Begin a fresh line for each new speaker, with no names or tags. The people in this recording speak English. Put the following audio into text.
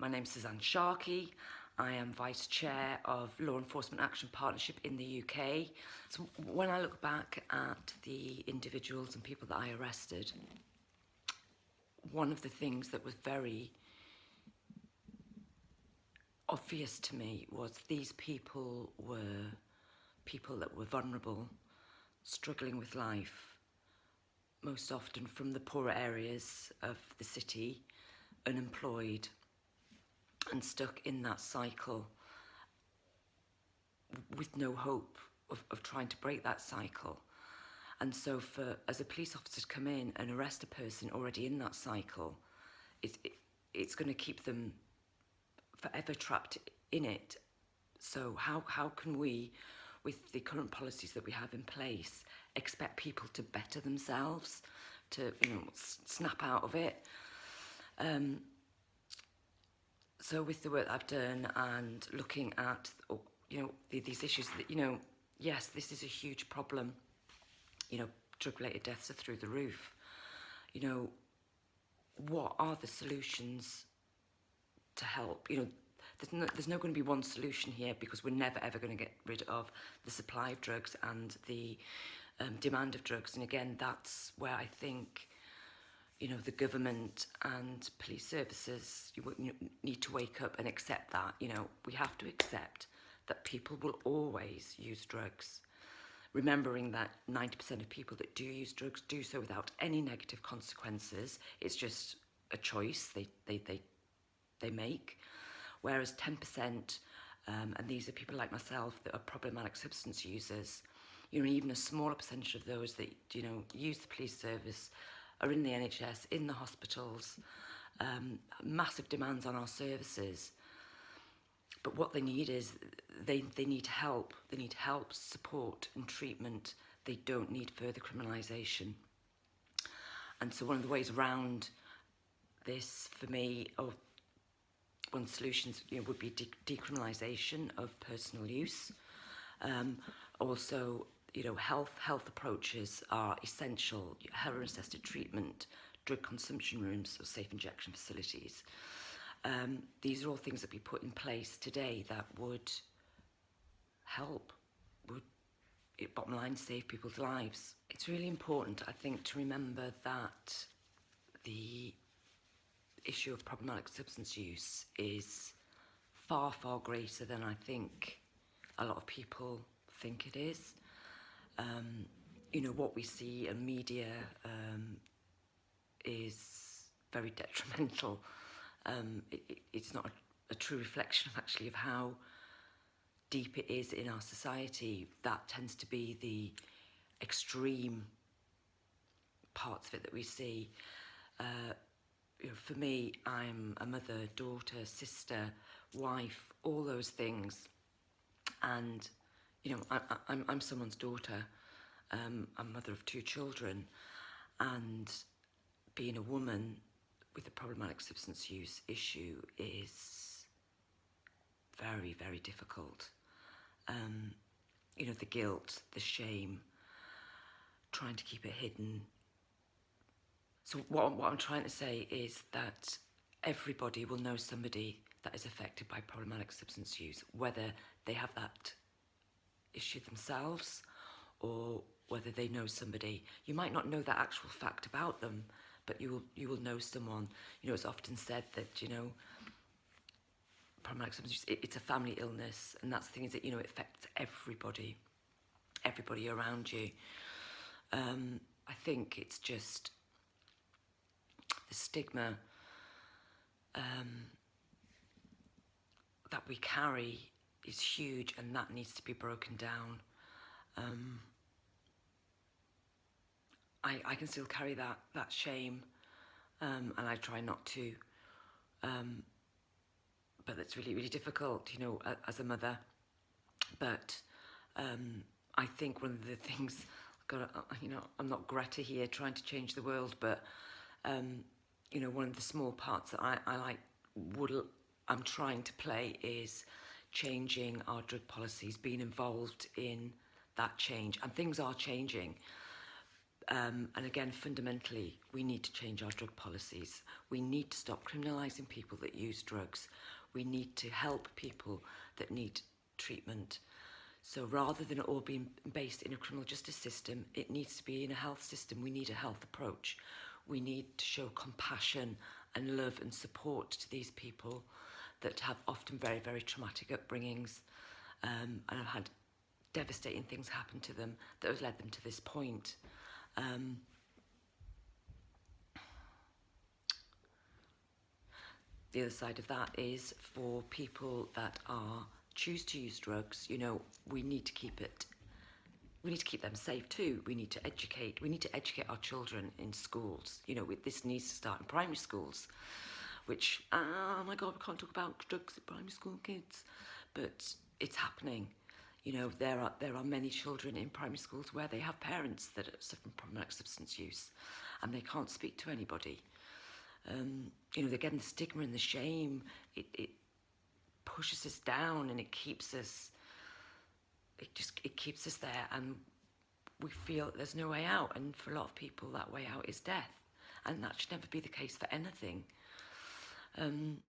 My name's Suzanne Sharkey. I am Vice Chair of Law Enforcement Action Partnership in the UK. So when I look back at the individuals and people that I arrested, one of the things that was very obvious to me was these people were people that were vulnerable, struggling with life, most often from the poorer areas of the city, unemployed, and stuck in that cycle with no hope of trying to break that cycle. And so as a police officer to come in and arrest a person already in that cycle, it's going to keep them forever trapped in it. So how can we, with the current policies that we have in place, expect people to better themselves, to snap out of it? So with the work I've done and looking at, these issues that, yes, this is a huge problem. Drug-related deaths are through the roof. What are the solutions to help? There's not going to be one solution here, because we're never ever going to get rid of the supply of drugs and the demand of drugs. And again, that's where I think the government and police services need to wake up and accept that. We have to accept that people will always use drugs, remembering that 90% of people that do use drugs do so without any negative consequences. It's just a choice they make, whereas 10%, and these are people like myself that are problematic substance users, even a smaller percentage of those that use the police service are in the NHS, in the hospitals, massive demands on our services. But what they need is, they need help. They need help, support and treatment. They don't need further criminalisation. And so one of the ways around this for me, or one of the solutions would be decriminalisation of personal use. Also, health approaches are essential. Heroin-assisted treatment, drug consumption rooms, or safe injection facilities. These are all things that we put in place today that would help, bottom line, save people's lives. It's really important, I think, to remember that the issue of problematic substance use is far, far greater than I think a lot of people think it is. What we see in media is very detrimental. It's not a true reflection of how deep it is in our society. That tends to be the extreme parts of it that we see. For me, I'm a mother, daughter, sister, wife, all those things. And I'm someone's daughter. I'm a mother of 2 children, and being a woman with a problematic substance use issue is very, very difficult. The guilt, the shame, trying to keep it hidden. So what I'm trying to say is that everybody will know somebody that is affected by problematic substance use, whether they have that issue themselves or whether they know somebody. You might not know that actual fact about them, but you will know someone. It's often said that problematic substance use, it's a family illness, and that's the thing, is that it affects everybody around you. I think it's just the stigma that we carry is huge, and that needs to be broken down. I can still carry that shame, and I try not to, but it's really, really difficult, as a mother. But I think one of the things, I'm not Greta here trying to change the world, but one of the small parts that I'm trying to play is changing our drug policies, being involved in that change. And things are changing. And again, fundamentally, we need to change our drug policies. We need to stop criminalising people that use drugs. We need to help people that need treatment. So rather than it all being based in a criminal justice system, it needs to be in a health system. We need a health approach. We need to show compassion and love and support to these people that have often very, very traumatic upbringings, and have had devastating things happen to them that have led them to this point. The other side of that is for people that choose to use drugs, you know, we need to keep them safe too. We need to educate our children in schools. You know, this needs to start in primary schools, which, oh my God, we can't talk about drugs at primary school kids, but it's happening. You know, there are many children in primary schools where they have parents that are suffering from substance use and they can't speak to anybody. You know, again, the stigma and the shame, it pushes us down and it keeps us there, and we feel that there's no way out, and for a lot of people that way out is death, and that should never be the case for anything.